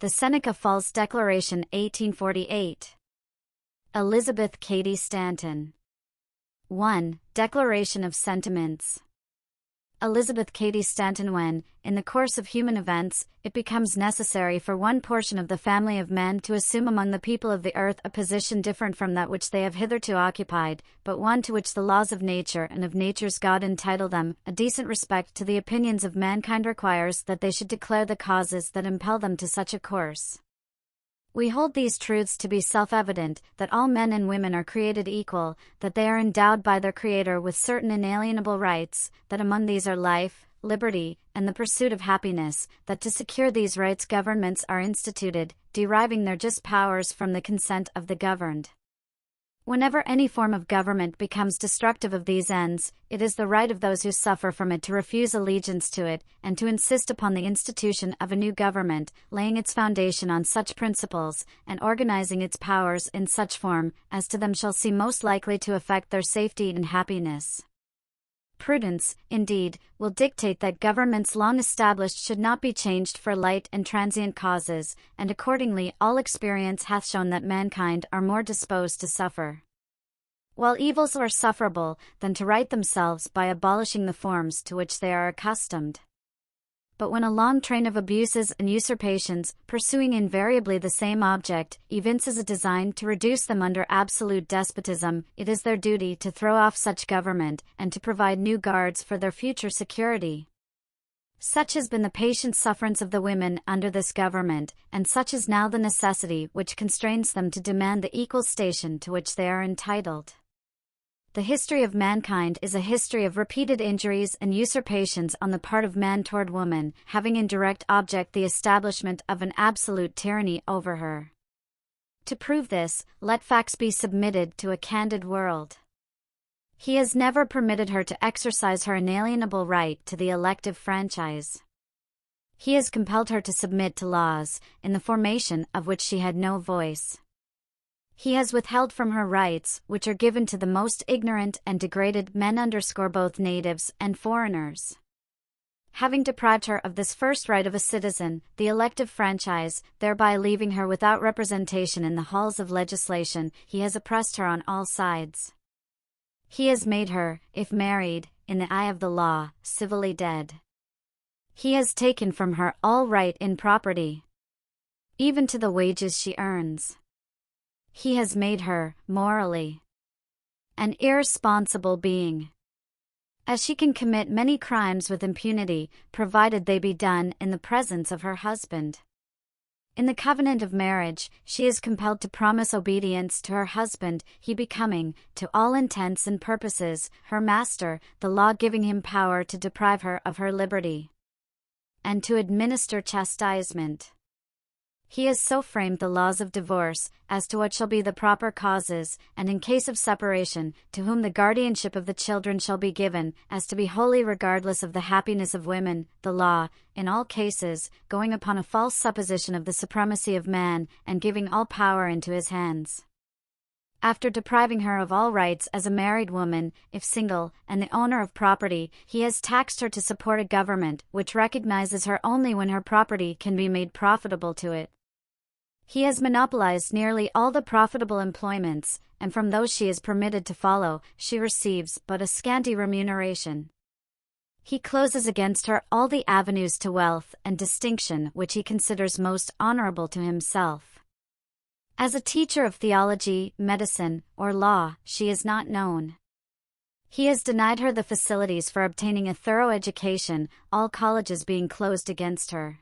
The Seneca Falls Declaration 1848. Elizabeth Cady Stanton. 1. Declaration of Sentiments. Elizabeth Cady Stanton. When, in the course of human events, it becomes necessary for one portion of the family of men to assume among the people of the earth a position different from that which they have hitherto occupied, but one to which the laws of nature and of nature's God entitle them, a decent respect to the opinions of mankind requires that they should declare the causes that impel them to such a course. We hold these truths to be self-evident, that all men and women are created equal, that they are endowed by their Creator with certain inalienable rights, that among these are life, liberty, and the pursuit of happiness, that to secure these rights governments are instituted, deriving their just powers from the consent of the governed. Whenever any form of government becomes destructive of these ends, it is the right of those who suffer from it to refuse allegiance to it, and to insist upon the institution of a new government, laying its foundation on such principles, and organizing its powers in such form, as to them shall seem most likely to affect their safety and happiness. Prudence, indeed, will dictate that governments long established should not be changed for light and transient causes, and accordingly all experience hath shown that mankind are more disposed to suffer, while evils are sufferable, than to right themselves by abolishing the forms to which they are accustomed. But when a long train of abuses and usurpations, pursuing invariably the same object, evinces a design to reduce them under absolute despotism, it is their duty to throw off such government, and to provide new guards for their future security. Such has been the patient sufferance of the women under this government, and such is now the necessity which constrains them to demand the equal station to which they are entitled. The history of mankind is a history of repeated injuries and usurpations on the part of man toward woman, having in direct object the establishment of an absolute tyranny over her. To prove this, let facts be submitted to a candid world. He has never permitted her to exercise her inalienable right to the elective franchise. He has compelled her to submit to laws, in the formation of which she had no voice. He has withheld from her rights, which are given to the most ignorant and degraded men both natives and foreigners. Having deprived her of this first right of a citizen, the elective franchise, thereby leaving her without representation in the halls of legislation, he has oppressed her on all sides. He has made her, if married, in the eye of the law, civilly dead. He has taken from her all right in property, even to the wages she earns. He has made her, morally, an irresponsible being, as she can commit many crimes with impunity, provided they be done in the presence of her husband. In the covenant of marriage, she is compelled to promise obedience to her husband, he becoming, to all intents and purposes, her master, the law giving him power to deprive her of her liberty, and to administer chastisement. He has so framed the laws of divorce, as to what shall be the proper causes, and in case of separation, to whom the guardianship of the children shall be given, as to be wholly regardless of the happiness of women, the law, in all cases, going upon a false supposition of the supremacy of man, and giving all power into his hands. After depriving her of all rights as a married woman, if single, and the owner of property, he has taxed her to support a government which recognizes her only when her property can be made profitable to it. He has monopolized nearly all the profitable employments, and from those she is permitted to follow, she receives but a scanty remuneration. He closes against her all the avenues to wealth and distinction which he considers most honorable to himself. As a teacher of theology, medicine, or law, she is not known. He has denied her the facilities for obtaining a thorough education, all colleges being closed against her.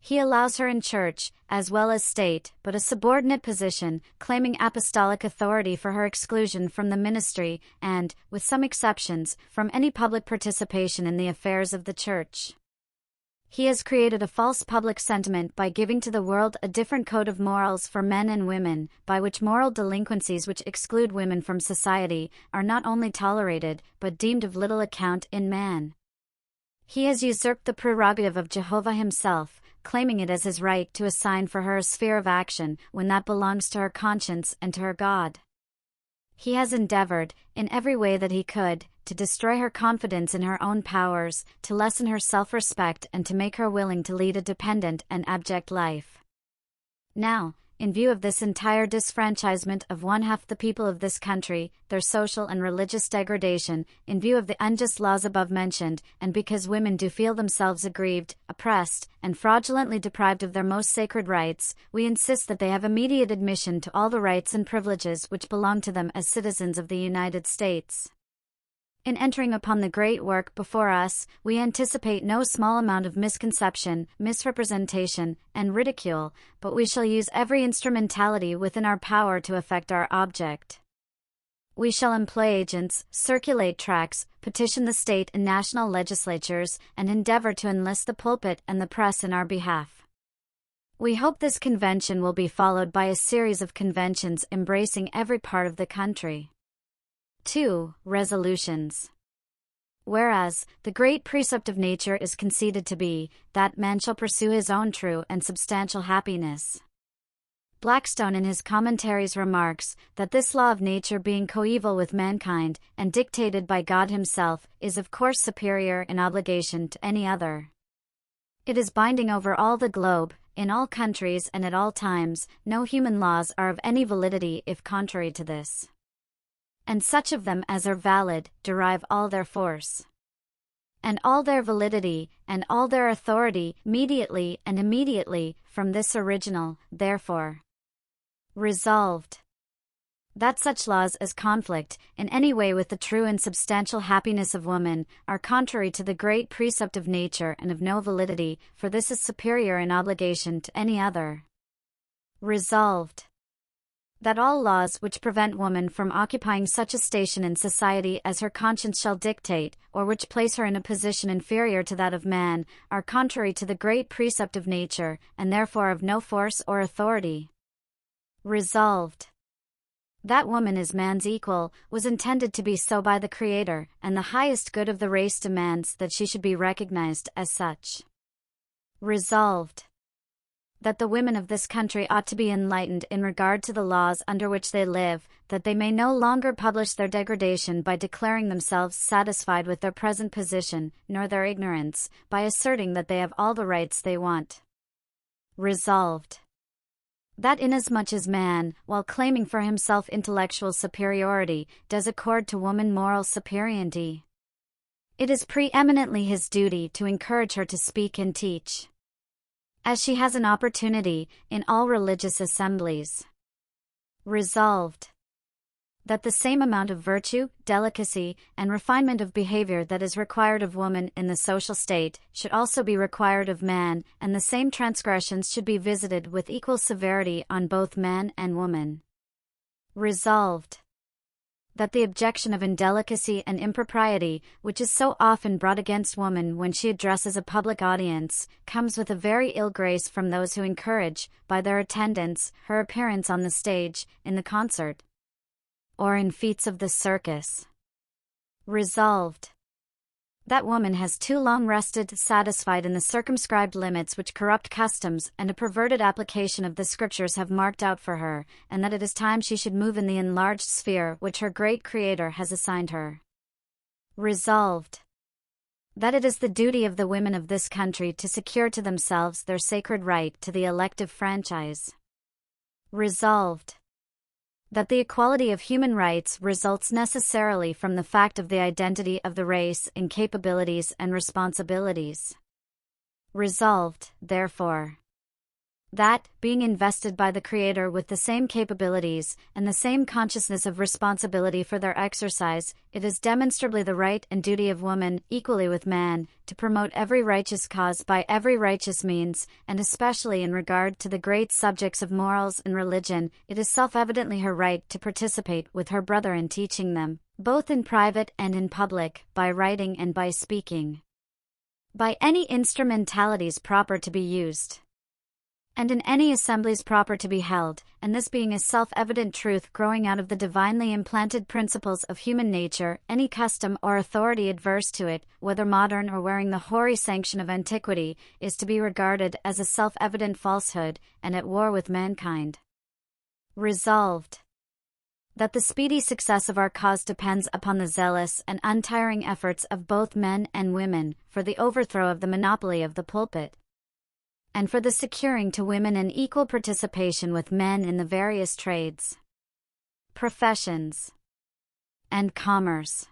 He allows her in church, as well as state, but a subordinate position, claiming apostolic authority for her exclusion from the ministry, and, with some exceptions, from any public participation in the affairs of the church. He has created a false public sentiment by giving to the world a different code of morals for men and women, by which moral delinquencies which exclude women from society, are not only tolerated, but deemed of little account in man. He has usurped the prerogative of Jehovah himself, claiming it as his right to assign for her a sphere of action, when that belongs to her conscience and to her God. He has endeavored, in every way that he could, to destroy her confidence in her own powers, to lessen her self-respect and to make her willing to lead a dependent and abject life. Now, in view of this entire disfranchisement of one half the people of this country, their social and religious degradation, in view of the unjust laws above mentioned, and because women do feel themselves aggrieved, oppressed, and fraudulently deprived of their most sacred rights, we insist that they have immediate admission to all the rights and privileges which belong to them as citizens of the United States. In entering upon the great work before us, we anticipate no small amount of misconception, misrepresentation, and ridicule, but we shall use every instrumentality within our power to effect our object. We shall employ agents, circulate tracts, petition the state and national legislatures, and endeavor to enlist the pulpit and the press in our behalf. We hope this convention will be followed by a series of conventions embracing every part of the country. 2. Resolutions. Whereas, the great precept of nature is conceded to be, that man shall pursue his own true and substantial happiness. Blackstone in his commentaries remarks, that this law of nature being coeval with mankind, and dictated by God himself, is of course superior in obligation to any other. It is binding over all the globe, in all countries and at all times. No human laws are of any validity if contrary to this. And such of them as are valid, derive all their force, and all their validity, and all their authority, mediately and immediately, from this original. Therefore, resolved, that such laws as conflict, in any way with the true and substantial happiness of woman, are contrary to the great precept of nature and of no validity, for this is superior in obligation to any other. Resolved, that all laws which prevent woman from occupying such a station in society as her conscience shall dictate, or which place her in a position inferior to that of man, are contrary to the great precept of nature, and therefore of no force or authority. Resolved, that woman is man's equal, was intended to be so by the Creator, and the highest good of the race demands that she should be recognized as such. Resolved, that the women of this country ought to be enlightened in regard to the laws under which they live, that they may no longer publish their degradation by declaring themselves satisfied with their present position, nor their ignorance, by asserting that they have all the rights they want. Resolved, that inasmuch as man, while claiming for himself intellectual superiority, does accord to woman moral superiority, it is preeminently his duty to encourage her to speak and teach, as she has an opportunity, in all religious assemblies. Resolved, that the same amount of virtue, delicacy, and refinement of behavior that is required of woman in the social state, should also be required of man, and the same transgressions should be visited with equal severity on both man and woman. Resolved, that the objection of indelicacy and impropriety, which is so often brought against woman when she addresses a public audience, comes with a very ill grace from those who encourage, by their attendance, her appearance on the stage, in the concert, or in feats of the circus. Resolved, that woman has too long rested satisfied in the circumscribed limits which corrupt customs and a perverted application of the Scriptures have marked out for her, and that it is time she should move in the enlarged sphere which her great Creator has assigned her. Resolved, that it is the duty of the women of this country to secure to themselves their sacred right to the elective franchise. Resolved, that the equality of human rights results necessarily from the fact of the identity of the race in capabilities and responsibilities. Resolved, therefore, that, being invested by the Creator with the same capabilities, and the same consciousness of responsibility for their exercise, it is demonstrably the right and duty of woman, equally with man, to promote every righteous cause by every righteous means, and especially in regard to the great subjects of morals and religion, it is self-evidently her right to participate with her brother in teaching them, both in private and in public, by writing and by speaking, by any instrumentalities proper to be used, and in any assemblies proper to be held, and this being a self-evident truth growing out of the divinely implanted principles of human nature, any custom or authority adverse to it, whether modern or wearing the hoary sanction of antiquity, is to be regarded as a self-evident falsehood, and at war with mankind. Resolved, that the speedy success of our cause depends upon the zealous and untiring efforts of both men and women, for the overthrow of the monopoly of the pulpit, and for the securing to women an equal participation with men in the various trades, professions, and commerce.